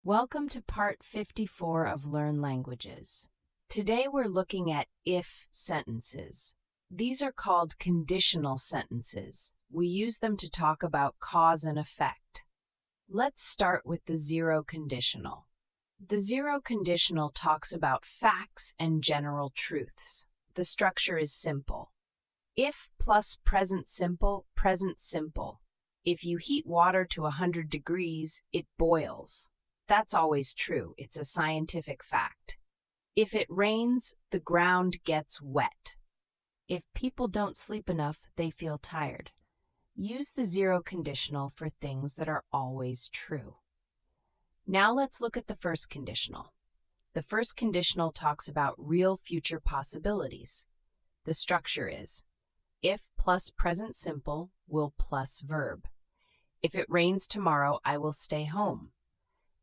Welcome to part 54 of Learn Languages. Today we're looking at if sentences. These are called conditional sentences. We use them to talk about cause and effect. Let's start with the zero conditional. The zero conditional talks about facts and general truths. The structure is simple. If plus present simple, present simple. If you heat water to 100 degrees, it boils. That's always true. It's a scientific fact. If it rains, the ground gets wet. If people don't sleep enough, they feel tired. Use the zero conditional for things that are always true. Now let's look at the first conditional. The first conditional talks about real future possibilities. The structure is if plus present simple will plus verb. If it rains tomorrow, I will stay home.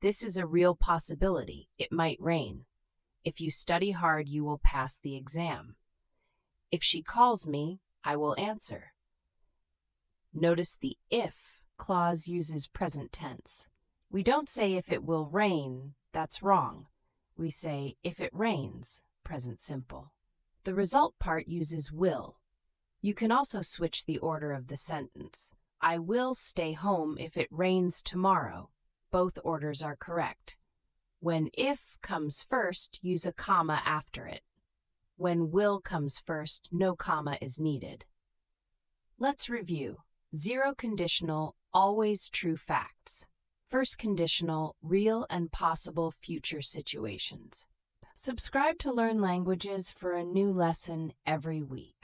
This is a real possibility. It might rain. If you study hard, you will pass the exam. If she calls me, I will answer. Notice the if clause uses present tense. We don't say if it will rain, that's wrong. We say if it rains, present simple. The result part uses will. You can also switch the order of the sentence. I will stay home if it rains tomorrow. Both orders are correct. When if comes first, use a comma after it. When will comes first, no comma is needed. Let's review. Zero conditional, always true facts. First conditional, real and possible future situations. Subscribe to Learn Languages for a new lesson every week.